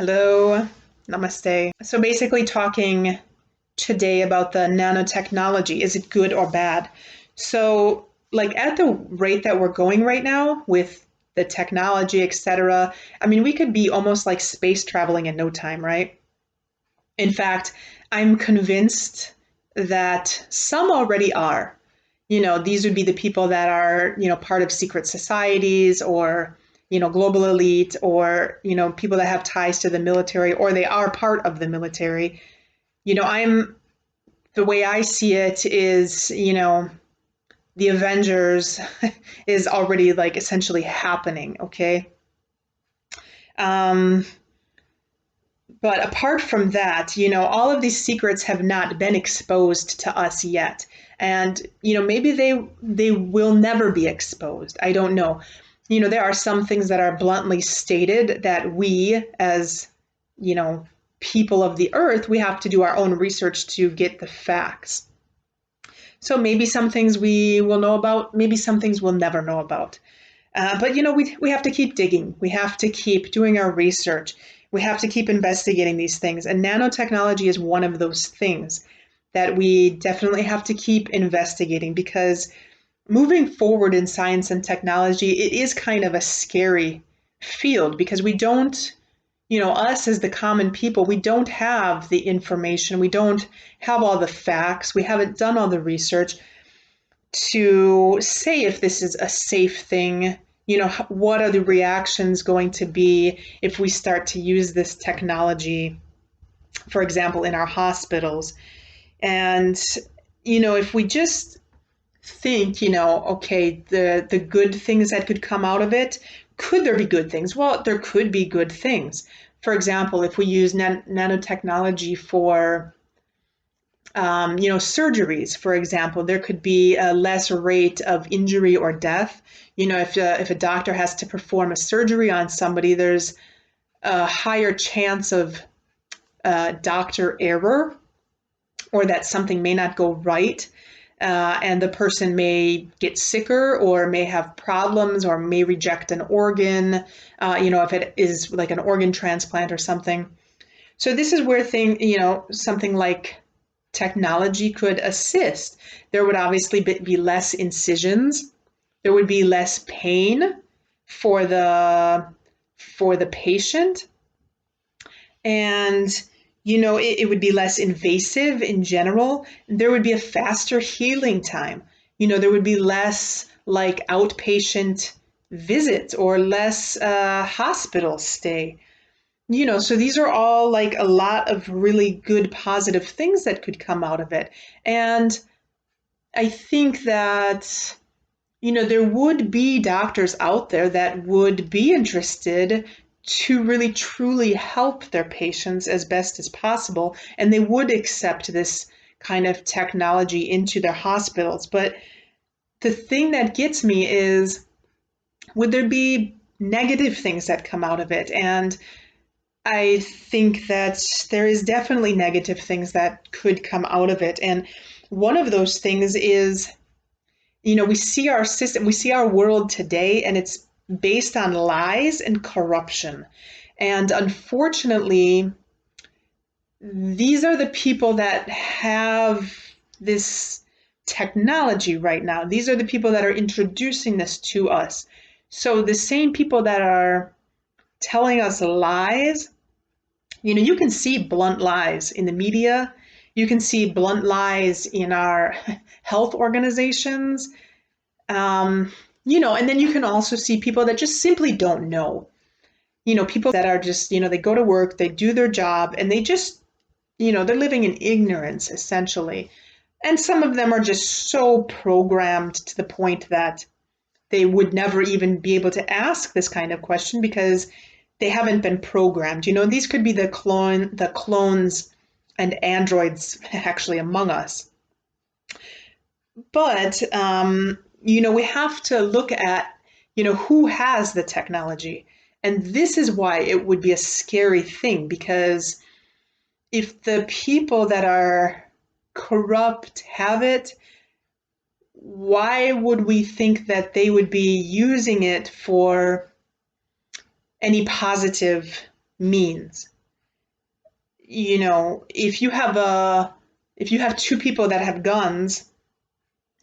Hello, namaste. So basically talking today about the nanotechnology. Is it good or bad? So like at the rate that we're going right now with the technology, etc., I mean, we could be almost like space traveling in no time, right? In fact, I'm convinced that some already are. These would be the people that are, part of secret societies or, global elite or, people that have ties to the military or they are part of the military. I'm the way I see it is, the Avengers is already like essentially happening, okay? Um, but apart from that, all of these secrets have not been exposed to us yet. And, maybe they will never be exposed. I don't know. There are some things that are bluntly stated that we as, you know, people of the earth, we have to do our own research to get the facts. So maybe some things we will know about, maybe some things we'll never know about. But we have to keep digging. We have to keep doing our research. We have to keep investigating these things. And nanotechnology is one of those things that we definitely have to keep investigating because moving forward in science and technology, it is kind of a scary field because we don't, us as the common people, we don't have the information. We don't have all the facts. We haven't done all the research to say if this is a safe thing. What are the reactions going to be if we start to use this technology, for example, in our hospitals? And, if we just think, okay, the good things that could come out of it, could there be good things? Well, there could be good things. For example, if we use nanotechnology for surgeries, for example, there could be a less rate of injury or death. If a doctor has to perform a surgery on somebody, there's a higher chance of doctor error or that something may not go right. And the person may get sicker or may have problems or may reject an organ, if it is like an organ transplant or something. So this is where something like technology could assist. There would obviously be less incisions. There would be less pain for the patient. And, it would be less invasive in general. There would be a faster healing time. There would be less like outpatient visits or less hospital stay. So these are all like a lot of really good positive things that could come out of it. And I think that, there would be doctors out there that would be interested to really truly help their patients as best as possible. And they would accept this kind of technology into their hospitals. But the thing that gets me is, would there be negative things that come out of it? And I think that there is definitely negative things that could come out of it. And one of those things is, we see our system, we see our world today, and it's based on lies and corruption. And unfortunately, these are the people that have this technology right now. These are the people that are introducing this to us. So the same people that are telling us lies, you can see blunt lies in the media. You can see blunt lies in our health organizations. And then you can also see people that just simply don't know. People that are just, they go to work, they do their job, and they just, they're living in ignorance, essentially. And some of them are just so programmed to the point that they would never even be able to ask this kind of question because they haven't been programmed. These could be the clones and androids actually among us. But, we have to look at, who has the technology. And this is why it would be a scary thing, because if the people that are corrupt have it, why would we think that they would be using it for any positive, means. You know, if you have two people that have guns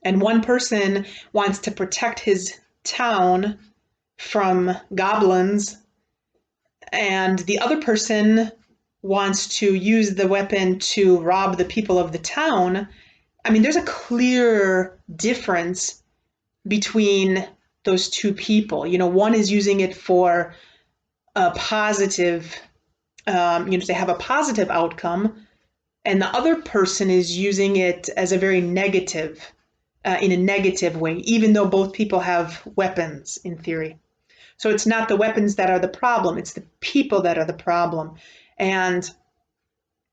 and one person wants to protect his town from goblins and the other person wants to use the weapon to rob the people of the town, I mean, there's a clear difference between those two people. You know, one is using it for a positive, to have a positive outcome, and the other person is using it as a very negative, in a negative way, even though both people have weapons in theory. So it's not the weapons that are the problem, it's the people that are the problem. And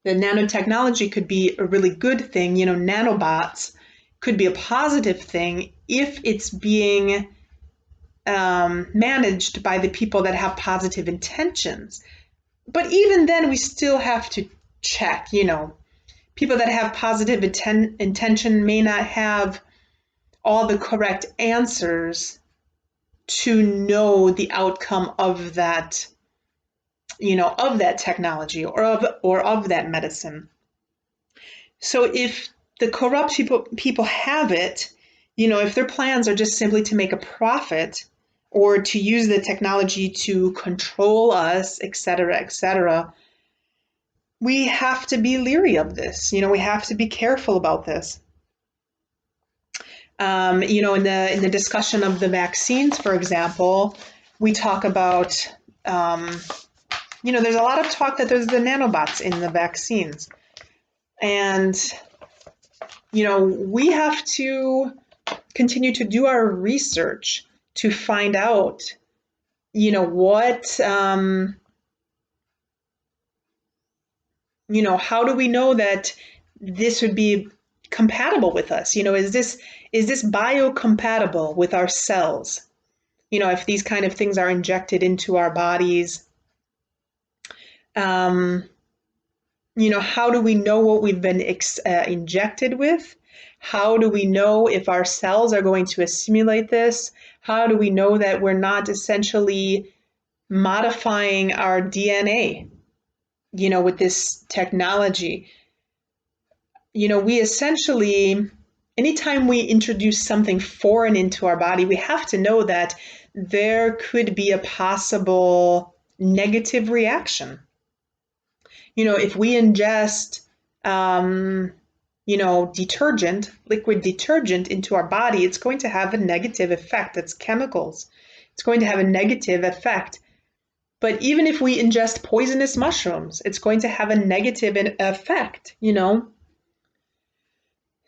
the nanotechnology could be a really good thing. You know, nanobots could be a positive thing if it's being managed by the people that have positive intentions. But even then, we still have to check, you know, people that have positive intention may not have all the correct answers to know the outcome of that, of that technology or of that medicine. So if the corrupt people have it, if their plans are just simply to make a profit or to use the technology to control us, et cetera, we have to be leery of this. We have to be careful about this. In the discussion of the vaccines, for example, we talk about, there's a lot of talk that there's the nanobots in the vaccines. And, we have to continue to do our research to find out, what, how do we know that this would be compatible with us? Is this biocompatible with our cells? If these kind of things are injected into our bodies, how do we know what we've been injected with? How do we know if our cells are going to assimilate this? How do we know that we're not essentially modifying our DNA, with this technology? We essentially, anytime we introduce something foreign into our body, we have to know that there could be a possible negative reaction. If we ingest, liquid detergent into our body, it's going to have a negative effect. It's chemicals. It's going to have a negative effect. But even if we ingest poisonous mushrooms, it's going to have a negative effect,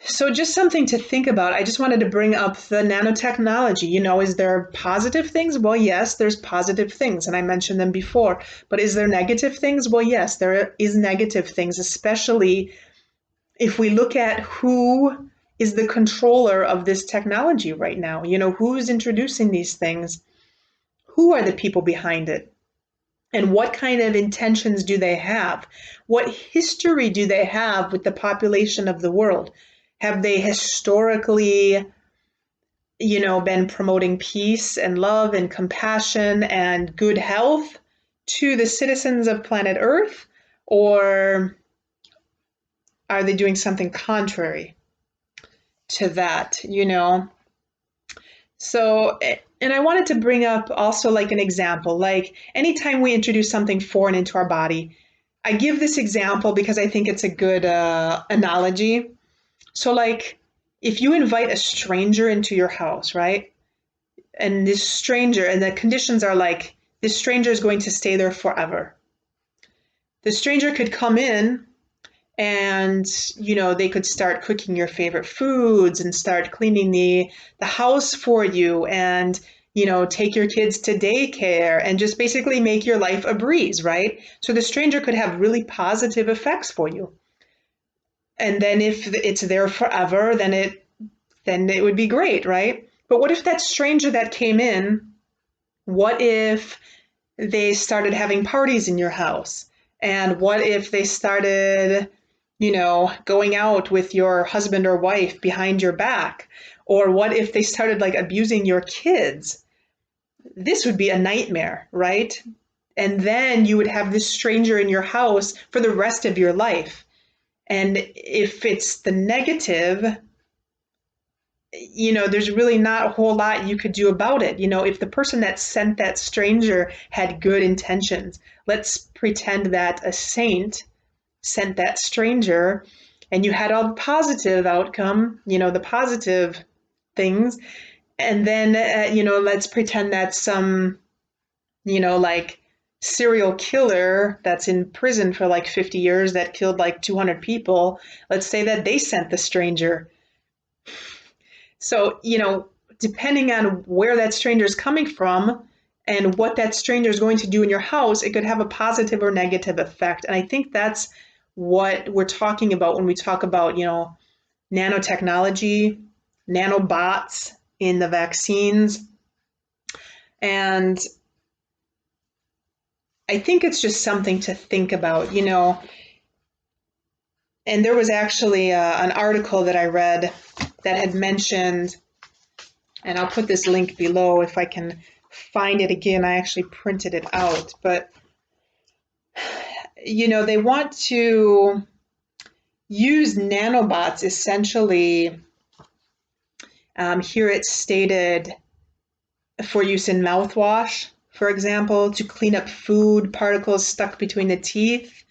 So just something to think about. I just wanted to bring up the nanotechnology. Is there positive things? Well, yes, there's positive things, and I mentioned them before. But is there negative things? Well, yes, there is negative things, especially if we look at who is the controller of this technology right now. Who's introducing these things? Who are the people behind it? And what kind of intentions do they have? What history do they have with the population of the world? Have they historically, been promoting peace and love and compassion and good health to the citizens of planet Earth? Or are they doing something contrary to that, So, and I wanted to bring up also like an example, like anytime we introduce something foreign into our body, I give this example because I think it's a good analogy. So like if you invite a stranger into your house, right? And this stranger, and the conditions are like, this stranger is going to stay there forever. The stranger could come in and, they could start cooking your favorite foods and start cleaning the house for you and, take your kids to daycare and just basically make your life a breeze, right? So the stranger could have really positive effects for you. And then if it's there forever, then it would be great, right? But what if that stranger that came in, what if they started having parties in your house? And what if they started, going out with your husband or wife behind your back? Or what if they started like abusing your kids? This would be a nightmare, right? And then you would have this stranger in your house for the rest of your life. And if it's the negative, there's really not a whole lot you could do about it. If the person that sent that stranger had good intentions, let's pretend that a saint sent that stranger and you had all the positive outcome, the positive things. And then, let's pretend that some, like serial killer that's in prison for like 50 years that killed like 200 people. Let's say that they sent the stranger. So, depending on where that stranger is coming from and what that stranger is going to do in your house, it could have a positive or negative effect. And I think that's what we're talking about when we talk about, nanotechnology, nanobots in the vaccines. And I think it's just something to think about, And there was actually an article that I read that had mentioned, and I'll put this link below if I can find it again. I actually printed it out, but they want to use nanobots essentially. Here it's stated for use in mouthwash, for example, to clean up food particles stuck between the teeth.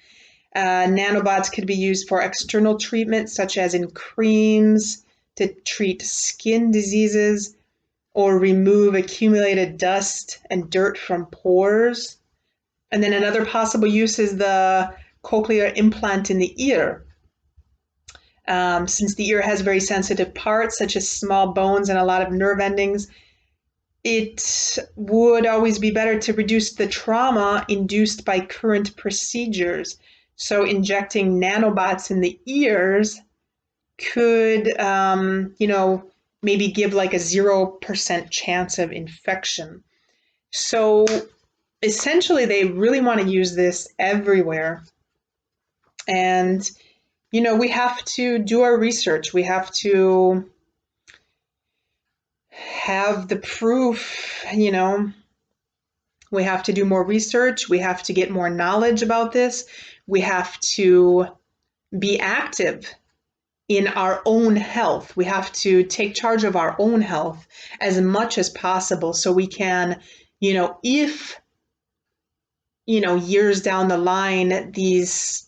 Nanobots could be used for external treatment, such as in creams to treat skin diseases or remove accumulated dust and dirt from pores. And then another possible use is the cochlear implant in the ear. Since the ear has very sensitive parts, such as small bones and a lot of nerve endings, it would always be better to reduce the trauma induced by current procedures. So injecting nanobots in the ears could, maybe give like a 0% chance of infection. So essentially, they really want to use this everywhere. And, we have to do our research. We have to have the proof, we have to do more research. We have to get more knowledge about this. We have to be active in our own health. We have to take charge of our own health as much as possible so we can, if, years down the line, this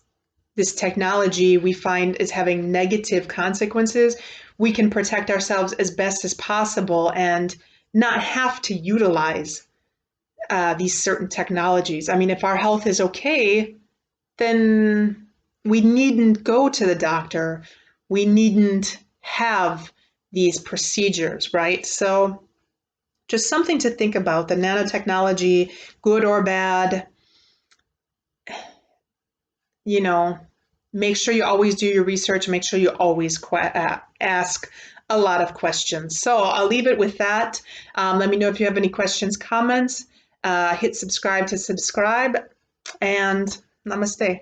technology we find is having negative consequences, we can protect ourselves as best as possible and not have to utilize these certain technologies. I mean, if our health is okay, then we needn't go to the doctor. We needn't have these procedures, right? So just something to think about. The nanotechnology, good or bad, make sure you always do your research. Make sure you always ask a lot of questions. So I'll leave it with that. Let me know if you have any questions, comments. Hit subscribe to subscribe, and namaste.